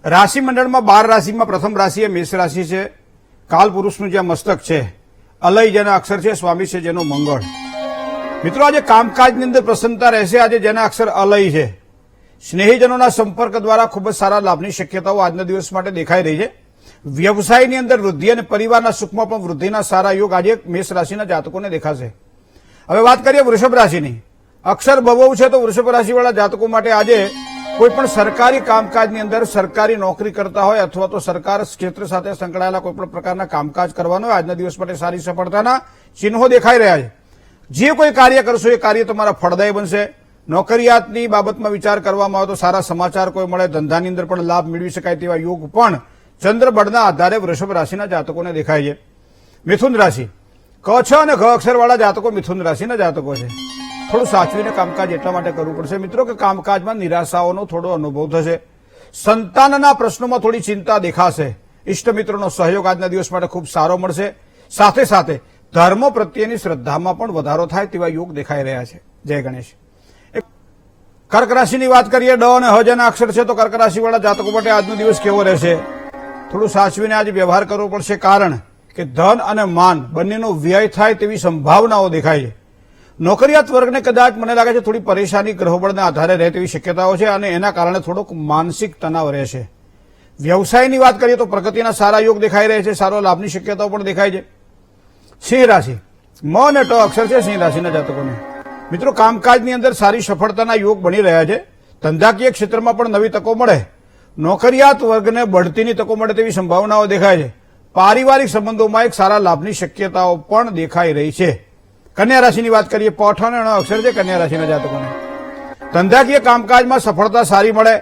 રાશિ મંડળમાં 12 રાશિમાં પ્રથમ રાશિ એ મેષ રાશિ છે. કાલપુરુષનું જે મસ્તક છે, અલય જેના અક્ષર છે, સ્વામી છે જેનો મંગળ. મિત્રો, આજે કામકાજની અંદર પ્રસન્નતા રહેશે. આજે જેના અક્ષર અલય છે, સ્નેહીજનોના સંપર્ક દ્વારા ખૂબ જ સારા લાભની શક્યતાઓ આજના દિવસ માટે દેખાઈ રહી છે. વ્યવસાયની અંદર વૃદ્ધિ અને પરિવારના સુખમાં પણ વૃદ્ધિના સારા યોગ આજે મેષ રાશિના જાતકોને દેખાશે. હવે વાત કરીએ વૃષભ રાશિની. અક્ષર ભવવ છે તો વૃષભ રાશિવાળા જાતકો માટે આજે કોઈ પણ સરકારી કામકાજની અંદર સરકારી નોકરી કરતા હોય અથવા તો સરકાર ક્ષેત્ર સાથે સંકળાયેલા કોઈ પણ પ્રકારના કામકાજ કરવાનો હોય, આજના દિવસ માટે સારી સફળતાના ચિહ્નો દેખાઈ રહ્યા છે. જે કોઈ કાર્ય કરશો એ કાર્ય તમારા ફળદાયી બનશે. નોકરિયાતની બાબતમાં વિચાર કરવામાં આવે તો સારા સમાચાર કોઈ મળે, ધંધાની અંદર પણ લાભ મેળવી શકાય તેવા યોગ પણ ચંદ્રબળના આધારે વૃષભ રાશિના જાતકોને દેખાય છે. મિથુન રાશિ. ક, છ અને ઘ અક્ષરવાળા જાતકો મિથુન રાશિના જાતકો છે. થોડું સાચવીને કામકાજ એટલા માટે કરવું પડશે મિત્રો કે કામકાજમાં નિરાશાઓનો થોડો અનુભવ થશે. સંતાનના પ્રશ્નોમાં થોડી ચિંતા દેખાશે. ઇષ્ટમિત્રોનો સહયોગ આજના દિવસ માટે ખૂબ સારો મળશે. સાથે સાથે ધર્મ પ્રત્યેની શ્રદ્ધામાં પણ વધારો થાય તેવા યોગ દેખાઈ રહ્યા છે. જય ગણેશ. કર્ક રાશિની વાત કરીએ. ડ અને હ જેના અક્ષર છે તો કર્ક રાશિવાળા જાતકો માટે આજનો દિવસ કેવો રહેશે? થોડું સાચવીને આજે વ્યવહાર કરવો પડશે, કારણ કે ધન અને માન બંનેનો વ્યય થાય તેવી સંભાવનાઓ દેખાય છે. નોકરિયાત વર્ગને કદાચ મને લાગે છે થોડી પરેશાની ગ્રહબળના આધારે રહે તેવી શક્યતાઓ છે અને એના કારણે થોડોક માનસિક તણાવ રહેશે. વ્યવસાયની વાત કરીએ તો પ્રગતિના સારા યોગ દેખાઈ રહે છે. સારો લાભની શક્યતાઓ પણ દેખાય છે. સિંહ રાશિ. મ અને ટ અક્ષર છે સિંહ રાશિના જાતકોને. મિત્રો, કામકાજની અંદર સારી સફળતાના યોગ બની રહ્યા છે. ધંધાકીય ક્ષેત્રમાં પણ નવી તકો મળે. નોકરિયાત વર્ગને બઢતીની તકો મળે તેવી સંભાવનાઓ દેખાય છે. પારિવારિક સંબંધોમાં એક સારા લાભની શક્યતાઓ પણ દેખાઈ રહી છે. કન્યા રાશિની વાત કરીએ. પ અને ણ અક્ષર છે કન્યા રાશિના જાતકોને. ધંધાકીય કામકાજમાં સફળતા સારી મળે.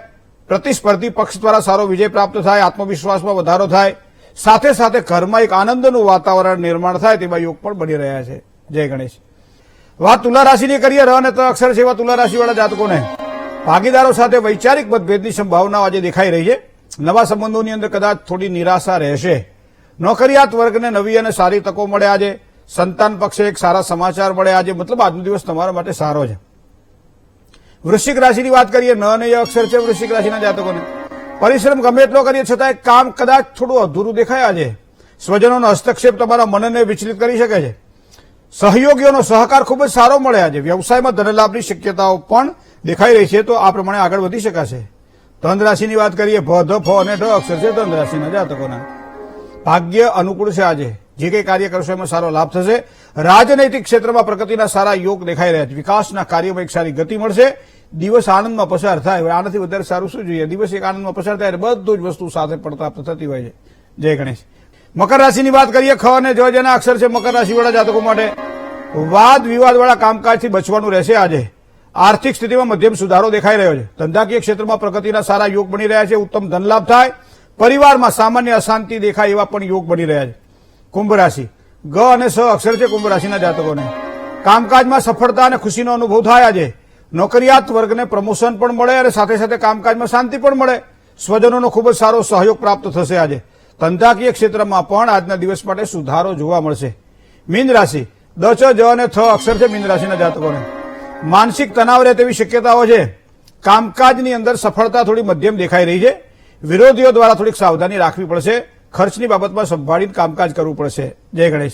પ્રતિસ્પર્ધી પક્ષ દ્વારા સારો વિજય પ્રાપ્ત થાય. આત્મવિશ્વાસમાં વધારો થાય. સાથે સાથે ઘરમાં એક આનંદનું વાતાવરણ નિર્માણ થાય તેવા યોગ પણ બની રહ્યા છે. જય ગણેશ. વાત તુલા રાશિની કરીએ. ર અને ત અક્ષર છે એવા તુલા રાશિવાળા જાતકોને ભાગીદારો સાથે વૈચારિક મતભેદની સંભાવનાઓ આજે દેખાઈ રહી છે. નવા સંબંધોની અંદર કદાચ થોડી નિરાશા રહેશે. નોકરિયાત વર્ગને નવી અને સારી તકો મળે. આજે સંતાન પક્ષે એક સારા સમાચાર મળે. આજે મતલબ આજનો દિવસ તમારા માટે સારો છે. વૃશ્ચિક રાશિની વાત કરીએ. ન અને ય અક્ષર છે વૃશ્ચિક રાશિના જાતકોને. પરિશ્રમ ગમે એટલો કરીએ છતાં કામ કદાચ થોડું અધૂરું દેખાય. આજે સ્વજનોનો હસ્તક્ષેપ તમારા મનને વિચલિત કરી શકે છે. સહયોગીઓનો સહકાર ખૂબ જ સારો મળે. આજે વ્યવસાયમાં ધનલાભની શક્યતાઓ પણ દેખાઈ રહી છે. તો આ પ્રમાણે આગળ વધી શકાશે. ધન રાશિની વાત કરીએ. ભ, ધ, ફ અને ઢ અક્ષર છે ધન રાશિના જાતકોના. ભાગ્ય અનુકૂળ છે. આજે જે કંઈ કાર્ય કરશો એમાં સારો લાભ થશે. રાજનૈતિક ક્ષેત્રમાં પ્રગતિના સારા યોગ દેખાઈ રહ્યા છે. વિકાસના કાર્યમાં એક સારી ગતિ મળશે. દિવસ આનંદમાં પસાર થાય. આનાથી વધારે સારું શું જોઈએ? દિવસ એક આનંદમાં પસાર થાય બધું જ વસ્તુ સાથે પણ પ્રાપ્ત થતી હોય છે. જય ગણેશ. મકર રાશિની વાત કરીએ. ખ અને જ જેના અક્ષર છે મકર રાશિવાળા જાતકો માટે વાદ વિવાદવાળા કામકાજથી બચવાનું રહેશે. આજે આર્થિક સ્થિતિમાં મધ્યમ સુધારો દેખાઈ રહ્યો છે. ધંધાકીય ક્ષેત્રમાં પ્રગતિના સારા યોગ બની રહ્યા છે. ઉત્તમ ધનલાભ થાય. પરિવારમાં સામાન્ય અશાંતિ દેખાય એવા પણ યોગ બની રહ્યા છે. કુંભ રાશિ. ગ અને સ અક્ષર છે કુંભ રાશિના જાતકોને. કામકાજમાં સફળતા અને ખુશીનો અનુભવ થાય. આજે નોકરિયાત વર્ગને પ્રમોશન પણ મળે અને સાથે સાથે કામકાજમાં શાંતિ પણ મળે. સ્વજનોનો ખૂબ જ સારો સહયોગ પ્રાપ્ત થશે. આજે ધંધાકીય ક્ષેત્રમાં પણ આજના દિવસ માટે સુધારો જોવા મળશે. મીન રાશિ. દ, ચ, જ અને થ અક્ષર છે મીન રાશિના જાતકોને. માનસિક તણાવ રહે તેવી શક્યતાઓ છે. કામકાજની અંદર સફળતા થોડી મધ્યમ દેખાઈ રહી છે. વિરોધીઓ દ્વારા થોડીક સાવધાની રાખવી પડશે. ખર્ચની બાબતમાં સંભાળીને કામકાજ કરવું પડશે. જય ગણેશ.